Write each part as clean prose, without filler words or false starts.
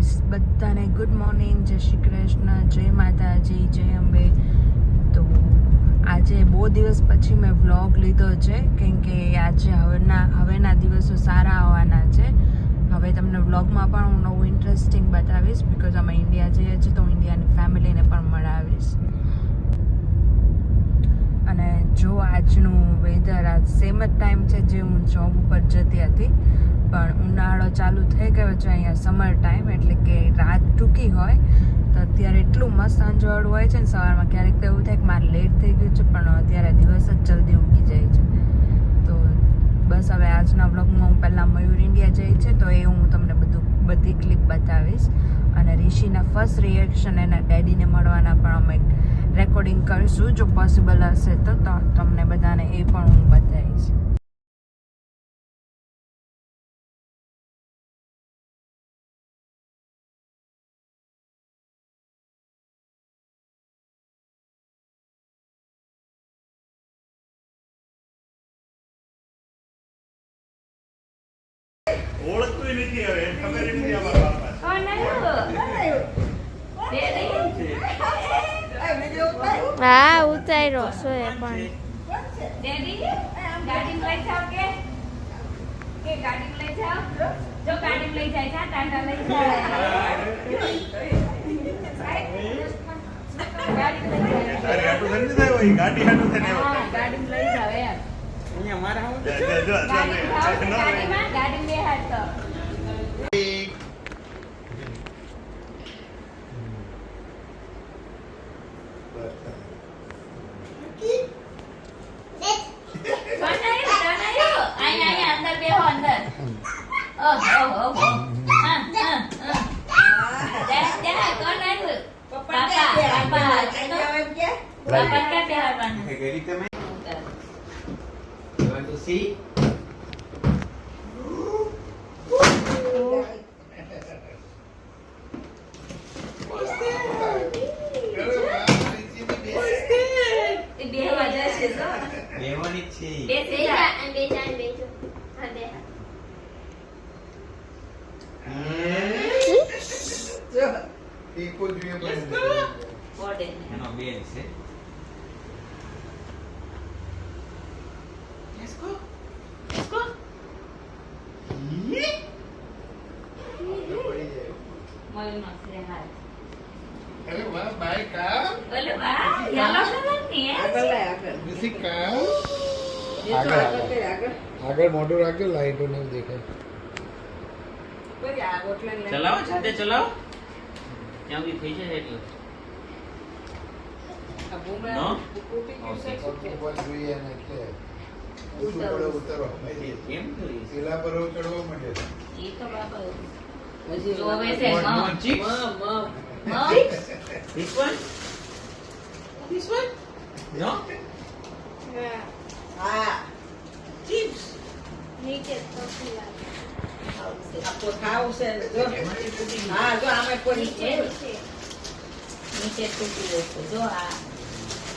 Guys, બધાને good morning, જય શ્રી કૃષ્ણ, જય માતાજી, જય અંબે. તો આજે બહુ દિવસ પછી મેં વ્લોગ લીધો છે, કેમ કે આજે હવેના દિવસો સારા આવવાના છે. હવે તમને વ્લોગમાં પણ હું નવું ઇન્ટરેસ્ટિંગ બતાવીશ, બિકોઝ અમે ઇન્ડિયા જઈએ છીએ તો ઇન્ડિયાની ફેમિલીને પણ મળાવીશ. અને જો આજનું વેધર આજ સેમ જ ટાઈમ છે જે હું જોબ ઉપર જતી હતી, પણ ઉનાળો ચાલુ થઈ ગયો છે અહીંયા, સમર ટાઈમ, એટલે કે રાત ટૂંકી હોય તો અત્યારે એટલું મસ્ત અંજવાળું હોય છે ને સવારમાં. ક્યારેક તો એવું થાય કે મારે લેટ થઈ ગયું છે, પણ અત્યારે દિવસ જ જલ્દી ઉગી જાય છે. તો બસ હવે આજના બ્લોગમાં હું પહેલાં મયુર ઇન્ડિયા જઈ છે તો એ હું તમને બધી ક્લિપ બતાવીશ, અને રિશીના ફર્સ્ટ રિએક્શન એના ડેડીને મળવાના પણ અમે રેકોર્ડિંગ કરીશું, જો પોસિબલ હશે તો તમને બધાને એ પણ હું બતાવીશ. ઓળખતું નથી હવે, ખબર નથી અમારા હા ઉતાર્યો છો એ પણ ડેડી ગાડી લઈ જાવ કે ગાડી લઈ જાવ, જો ગાડી લઈ જાય છે, ટાટા લઈ જાય ગાડી લઈ જાય, અરે આટલું નથી થાય હોય, ગાડી હાટું થઈને આવ્યો. હા ગાડી લઈ જાવ યાર, અહીંયા મારા હું ગાડી બે હાથ તો અંદર બેહો અંદર. આગળ મોટું રાખજો, લાઈટો ને દેખાય. ચલાવો સાથે ચલાવો ત્યાં સુધી થઈ જાય એટલે નો જોઈએ ને એટલે ઉતરો કેમ કરી પેલા પર ચડવા માંડે. ઈ તો બાપા જોવે છે This one? This one? No? Chips. નીચે તો આપો ખાવ છે જો હા જો આમે પડી છે નીચે તૂટી જશે જો આ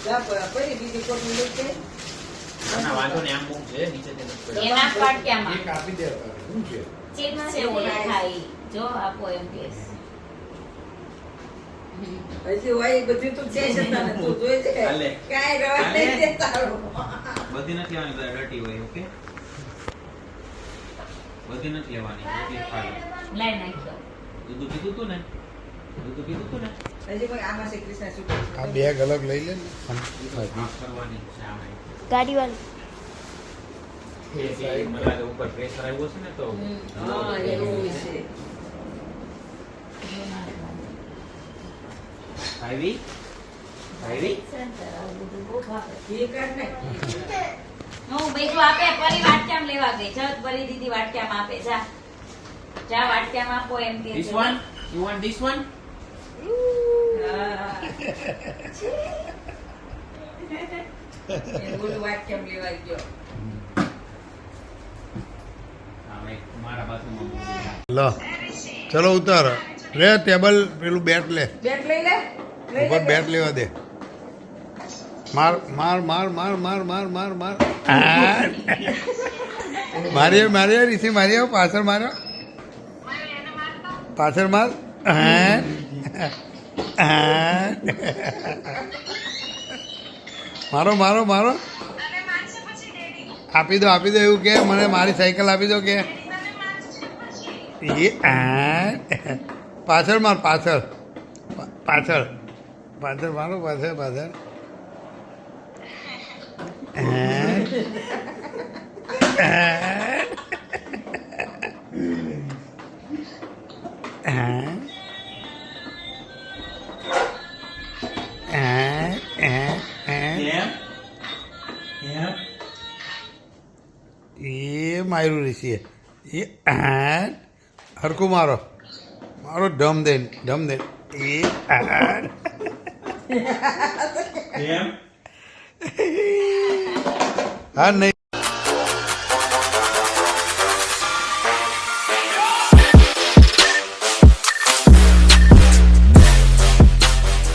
જા પડી બીજી કોટું લેકે ના વાંધો ને આમ મૂક છે નીચે તે એના પાટિયામાં એક આપી દે શું છે ચિપ્સ છે ઓલા ખાઈ જો આપો એમ કેસ હજી હોય બધી તું છે છતાં તું જોઈ છે હાલે. કાઈ રવા નહીં દેતા બધી નથી લેવાની, બધા ડર્ટી હોય. ઓકે, બધી નથી લેવાની, બધી ખાલી લઈ નાખ્યો દૂધ પીધું તું ને હજી કોઈ આમાં શ્રી કૃષ્ણ શું આ બેગ અલગ લઈ લે ને. માફ કરવાની છે આમાં. ગાડી વાળું મને લાગે ઉપર પ્રેશર આવ્યું છે ને તો હા એવું છે આવી એ કાઢ ને હું બીજું આપે પરી વાટક્યામ લેવા ગઈ જત પરી દીદી વાટક્યામ આપે જા જા વાટક્યામ આપો એમ કે This one? You want this one? એ બોલું વાત કેમ લેવા ગયો હા, એક મારા બાથરૂમમાં મૂકી દે. લો ચલો ઉતાર રે ટેબલ પેલું બેટ લે બેટ લઈ લે ઉપર બેટ લેવા દે. માર માર માર માર માર માર માર માર મારી ઋષિ મારી પાછળ માર્યો પાછળ માર મારો મારો મારો આપી દો એવું કે મને મારી સાયકલ આપી દો કે એ પાછળ માર પાછળ પાછળ પાછળ મારો પાછળ પાછળ એ માર્યું ઋષિએ એ હરખું મારો મારો ઢમ દે એ હા નહીં